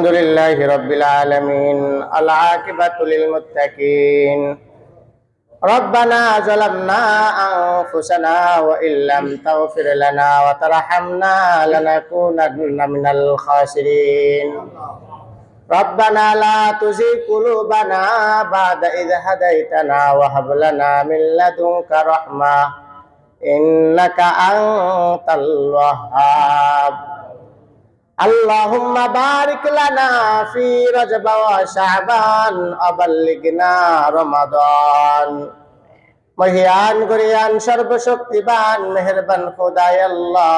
الحمد لله رب العالمين العاقبة للمتقين ربنا ظلمنا أنفسنا وإن لم تغفر لنا وترحمنا لنكونن من الخاسرين ربنا لا تزغ قلوبنا بعد إذ هديتنا وهب لنا من لدنك رحمة إنك أنت الوهاب اللهم بارك لنا في رجب وشعبان وبلغنا رمضان মহিয়ান গরিয়ান সর্বশক্তিবান মেহেরবান খোদাই আল্লাহ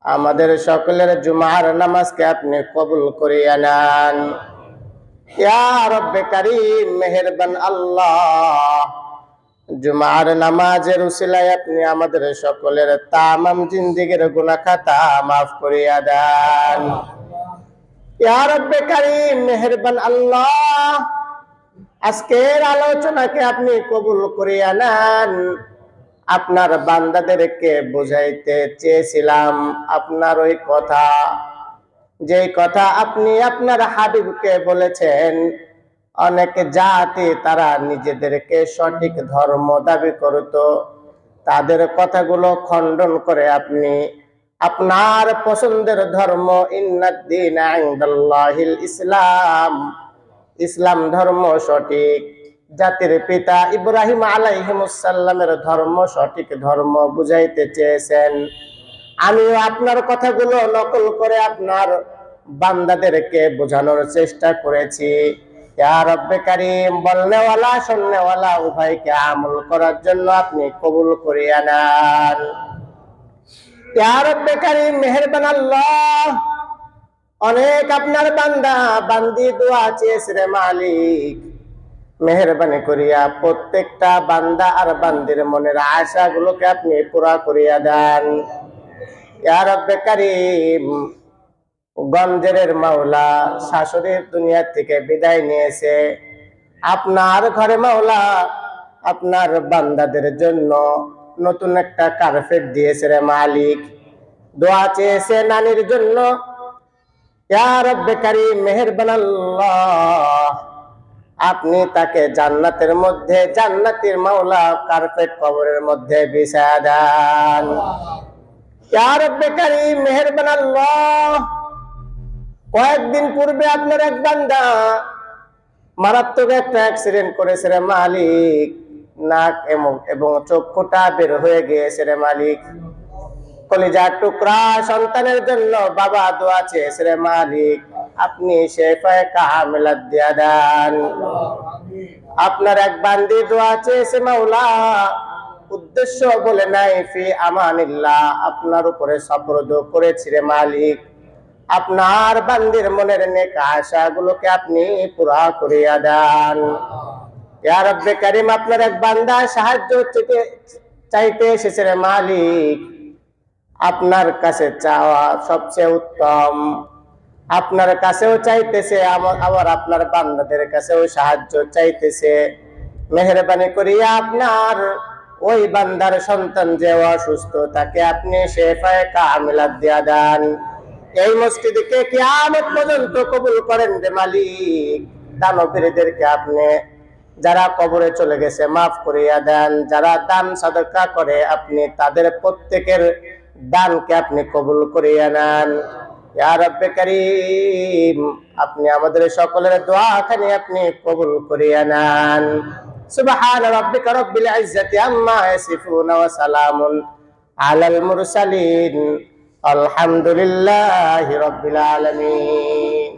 আমাদের সকলের জুমার নামাজকে আপনি কবুল করিয়া নেন ইয়া রব্বে কারীম মেহেরবান আল্লাহ জুমার নামাজের উসিলায় আপনি আমাদের সকলের তামাম জিন্দেগীর গুনাহ খাতা মাফ করিয়া দেন ইয়া রব্বে কারীম মেহেরবান আল্লাহ আজকের আলোচনাকে আপনি কবুল করিয়া নেন আপনার বান্দাদেরকে বুঝাইতে চেয়েছিলাম আপনার ওই কথা যেই কথা আপনি আপনার হাবিবকে বলেছেন অনেক জাতি তারা নিজেদেরকে সঠিক ধর্ম দাবি করত তাদের কথাগুলো খণ্ডন করে আপনি আপনার পছন্দের ধর্ম ইন্নাদ-দীনা ইনদাল্লাহিল ইসলাম ইসলাম ধর্ম সঠিক জাতির পিতা ইব্রাহিম আলাইহিস সালামের ধর্ম সঠিক ধর্ম বুঝাইতে চেয়েছেন আমিও আপনার কথাগুলো নকল করে আপনার বান্দাদেরকে বোঝানোর চেষ্টা করেছি ইয়া রব্বে কারীম বলনেওয়ালা শুননেওয়ালা উভয়কে আমল করার জন্য আপনি কবুল করিয়া নেন ইয়া রব্বে কারীম মেহেরবান আল্লাহ অনেক আপনার বান্দা বান্দি দোয়া চেয়েছে রে মালিক মেহেরবানি করিয়া প্রত্যেকটা বান্দা আর বান্দির মনের আশাগুলোকে আপনি পুরা করিয়া দেন ইয়া রব্বে কারীম গঞ্জের মাওলা শাশুড়ির দুনিয়া থেকে বিদায় নিয়েছে আপনার ঘরে মাওলা আপনার বান্দাদের জন্য নতুন একটা কার্পেট দিয়েছে রে মালিক দোয়া চেয়েছে নানির জন্য ইয়া রব্বে কারীম মেহেরবান আল্লাহ আপনি তাকে জান্নাতের মধ্যে জান্নাতের মাওলা কার্পেট কবরের মধ্যে বিছায়া দেন ইয়া রব্বে কারীম মেহেরবান আল্লাহ কয়েকদিন পূর্বে আপনার এক বান্দা মারাত্মক একটা অ্যাক্সিডেন্ট করেছে রে মালিক নাক এবং চক্ষুটা বের হয়ে গিয়েছে রে মালিক কলিজার টুকরা সন্তানের জন্য বাবা দোয়া চেয়েছে রে মালিক আপনি শেফায়ে কামিলাত দিয়া দেন আপনার এক বান্দি দোয়া চেয়েছে মাওলা উদ্দেশ্য বলে নাই ফি আমানিল্লাহ আপনার উপরে সবরদ করেছি রে মালিক আপনার বান্দির মনের নেক আশাগুলোকে আপনি পুরা করিয়া দেন ইয়া রব্বে কারীম আপনার এক বান্দা সাহায্য চাইতে এসেছে রে মালিক আপনার কাছে চাওয়া সবচেয়ে উত্তম আপনার কাছেও চাইতেছে আবার আপনার বান্দাদের কাছেও সাহায্য চাইতেছে মেহেরবানি করিয়া আপনার ওই বান্দার সন্তান যে অসুস্থ তাকে আপনি শেফায়ে কামিলাত দিয়া দেন এই মসজিদকে কিয়ামত পর্যন্ত কবুল করেন রে মালিক দানবীরদেরকে আপনি যারা কবরে চলে গেছে মাফ করিয়া দেন যারা দান সাদকা করে আপনি তাদের প্রত্যেকের দানকে আপনি কবুল করিয়া নেন ইয়া রব্বে কারীম আপনি আমাদের সকলের দোয়াখানি আপনি কবুল করিয়া নেন সুবহান রাব্বিকা রাব্বিল ইজ্জাতি আম্মা ইয়াসিফুন ওয়া সালামুন আলাল মুরসালিন আলহামদুলিল্লাহি রাব্বিল আলামিন।